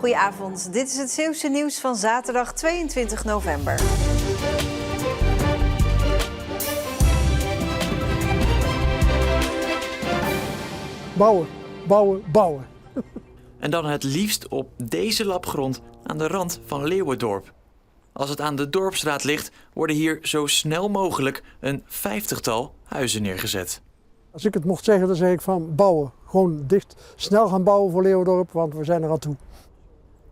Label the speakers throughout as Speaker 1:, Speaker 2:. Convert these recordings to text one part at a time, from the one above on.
Speaker 1: Goedenavond, dit is het Zeeuwse nieuws van zaterdag 22 november.
Speaker 2: Bouwen, bouwen, bouwen.
Speaker 3: En dan het liefst op deze lap grond aan de rand van Leeuwendorp. Als het aan de Dorpsstraat ligt, worden hier zo snel mogelijk een 50-tal huizen neergezet.
Speaker 2: Als ik het mocht zeggen, dan zeg ik van bouwen. Gewoon dicht, snel gaan bouwen voor Leeuwendorp, want we zijn er aan toe.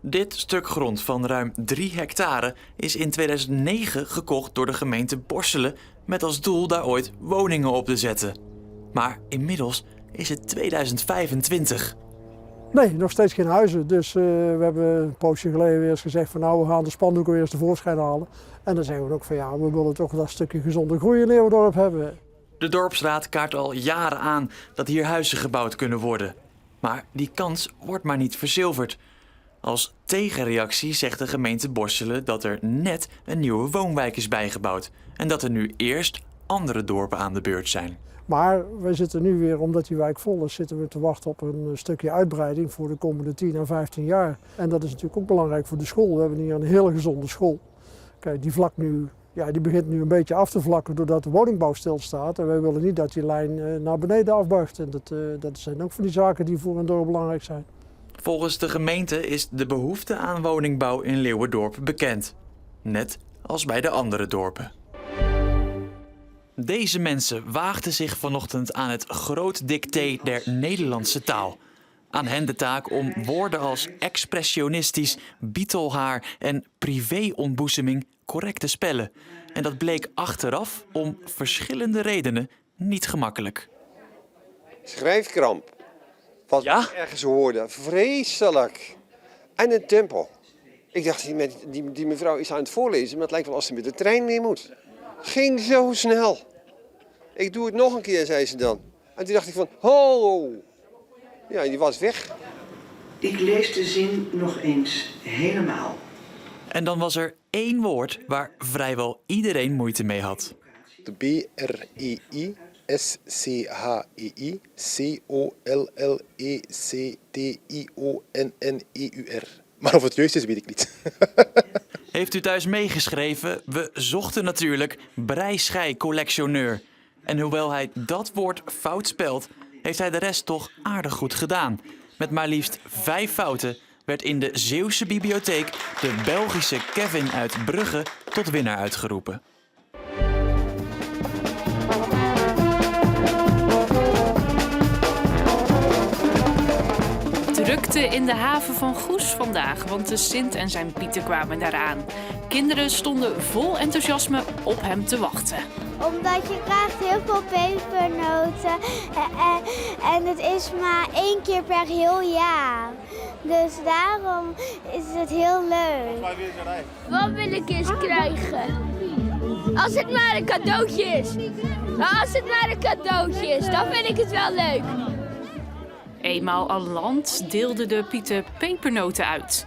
Speaker 3: Dit stuk grond van ruim 3 hectare is in 2009 gekocht door de gemeente Borselen met als doel daar ooit woningen op te zetten. Maar inmiddels is het 2025.
Speaker 2: Nee, nog steeds geen huizen. Dus we hebben een poosje geleden weer eens gezegd van nou, we gaan de spandoeken weer eens tevoorschijn halen. En dan zeggen we ook van ja, we willen toch dat stukje gezonde groei in Leeuwendorp hebben.
Speaker 3: De Dorpsraad kaart al jaren aan dat hier huizen gebouwd kunnen worden. Maar die kans wordt maar niet verzilverd. Als tegenreactie zegt de gemeente Borselen dat er net een nieuwe woonwijk is bijgebouwd. En dat er nu eerst andere dorpen aan de beurt zijn.
Speaker 2: Maar we zitten nu weer, omdat die wijk vol is, zitten we te wachten op een stukje uitbreiding voor de komende 10 à 15 jaar. En dat is natuurlijk ook belangrijk voor de school. We hebben hier een hele gezonde school. Kijk, die begint nu een beetje af te vlakken doordat de woningbouw stilstaat. En wij willen niet dat die lijn naar beneden afbuigt. En dat zijn ook van die zaken die voor een dorp belangrijk zijn.
Speaker 3: Volgens de gemeente is de behoefte aan woningbouw in Leeuwendorp bekend. Net als bij de andere dorpen. Deze mensen waagden zich vanochtend aan het groot dicté der Nederlandse taal. Aan hen de taak om woorden als expressionistisch, bietelhaar en privéontboezeming correct te spellen. En dat bleek achteraf om verschillende redenen niet gemakkelijk.
Speaker 4: Schrijfkramp. Wat ik ergens hoorde. Vreselijk. En een tempo. Ik dacht, die mevrouw is aan het voorlezen, maar het lijkt wel als ze met de trein mee moet. Ging zo snel. Ik doe het nog een keer, zei ze dan. En toen dacht ik van, ho! Ja, die was weg.
Speaker 5: Ik lees de zin nog eens helemaal.
Speaker 3: En dan was er één woord waar vrijwel iedereen moeite mee had.
Speaker 6: De B-R-E-I-S-C-H-E-I C-O-L-L-E-C-T-I-O-N-N-E-U-R. Maar of het juist is, weet ik niet.
Speaker 3: Heeft u thuis meegeschreven? We zochten natuurlijk breischei-collectioneur. En hoewel hij dat woord fout spelt, heeft hij de rest toch aardig goed gedaan. Met maar liefst 5 fouten werd in de Zeeuwse bibliotheek de Belgische Kevin uit Brugge tot winnaar uitgeroepen.
Speaker 7: Drukte in de haven van Goes vandaag, want de Sint en zijn Pieten kwamen daaraan. Kinderen stonden vol enthousiasme op hem te wachten.
Speaker 8: Omdat je krijgt heel veel pepernoten en het is maar 1 keer per heel jaar. Dus daarom is het heel leuk.
Speaker 9: Wat wil ik eens krijgen? Als het maar een cadeautje is. Als het maar een cadeautje is, dan vind ik het wel leuk.
Speaker 7: Eenmaal aan land deelde de Pieten pepernoten uit.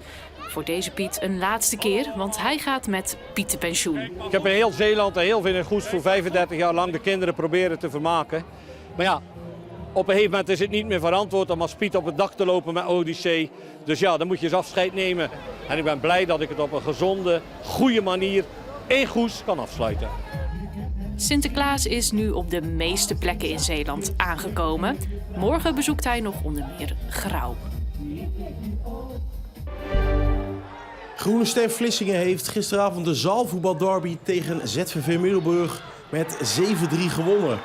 Speaker 7: Voor deze Piet een laatste keer, want hij gaat met Pietenpensioen.
Speaker 10: Ik heb in heel Zeeland en heel veel in Goes voor 35 jaar lang de kinderen proberen te vermaken. Maar ja, op een gegeven moment is het niet meer verantwoord om als Piet op het dak te lopen met Odyssee. Dus ja, dan moet je eens afscheid nemen. En ik ben blij dat ik het op een gezonde, goede manier in Goes kan afsluiten.
Speaker 7: Sinterklaas is nu op de meeste plekken in Zeeland aangekomen. Morgen bezoekt hij nog onder meer Grauw.
Speaker 11: Groene Ster Vlissingen heeft gisteravond de zaalvoetbalderby tegen ZVV Middelburg met 7-3 gewonnen.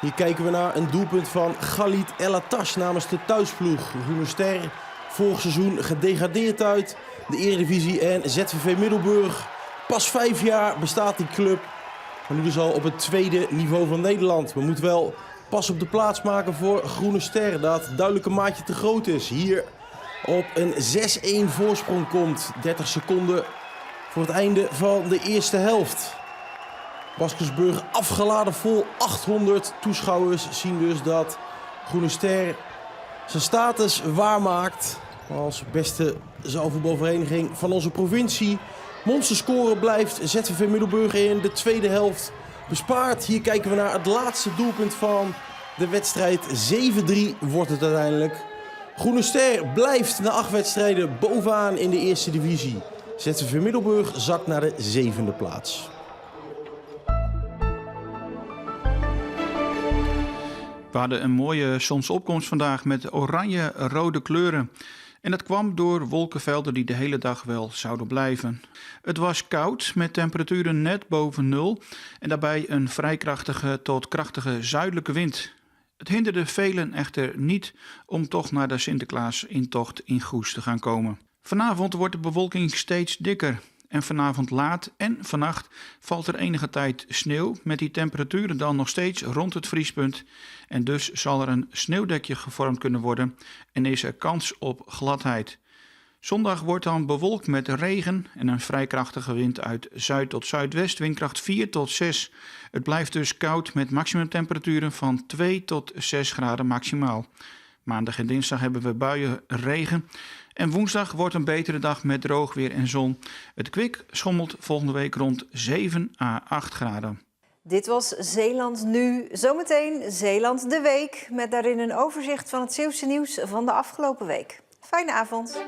Speaker 11: Hier kijken we naar een doelpunt van Galit El Attash namens de thuisploeg. Groene Ster vorig seizoen gedegradeerd uit de Eredivisie en ZVV Middelburg. Pas 5 jaar bestaat die club, maar nu dus al op het tweede niveau van Nederland. We moeten wel pas op de plaats maken voor Groene Ster, dat duidelijk een maatje te groot is. Hier op een 6-1 voorsprong komt. 30 seconden voor het einde van de eerste helft. Baskersburg afgeladen vol. 800 toeschouwers zien dus dat Groene Ster zijn status waarmaakt als beste zaalvoetbalvereniging van onze provincie. Monsterscoren blijft ZVV Middelburg in de tweede helft bespaard. Hier kijken we naar het laatste doelpunt van de wedstrijd. 7-3 wordt het uiteindelijk. Groene Ster blijft na 8 wedstrijden bovenaan in de eerste divisie. ZVV Middelburg zakt naar de 7e plaats.
Speaker 12: We hadden een mooie zonsopkomst vandaag met oranje-rode kleuren. En dat kwam door wolkenvelden die de hele dag wel zouden blijven. Het was koud met temperaturen net boven nul en daarbij een vrij krachtige tot krachtige zuidelijke wind. Het hinderde velen echter niet om toch naar de Sinterklaas-intocht in Goes te gaan komen. Vanavond wordt de bewolking steeds dikker. En vanavond laat en vannacht valt er enige tijd sneeuw met die temperaturen dan nog steeds rond het vriespunt. En dus zal er een sneeuwdekje gevormd kunnen worden en is er kans op gladheid. Zondag wordt dan bewolkt met regen en een vrij krachtige wind uit zuid tot zuidwest, windkracht 4 tot 6. Het blijft dus koud met maximumtemperaturen van 2 tot 6 graden maximaal. Maandag en dinsdag hebben we buien, regen. En woensdag wordt een betere dag met droog weer en zon. Het kwik schommelt volgende week rond 7 à 8 graden.
Speaker 1: Dit was Zeeland Nu. Zometeen Zeeland de Week. Met daarin een overzicht van het Zeeuwse nieuws van de afgelopen week. Fijne avond.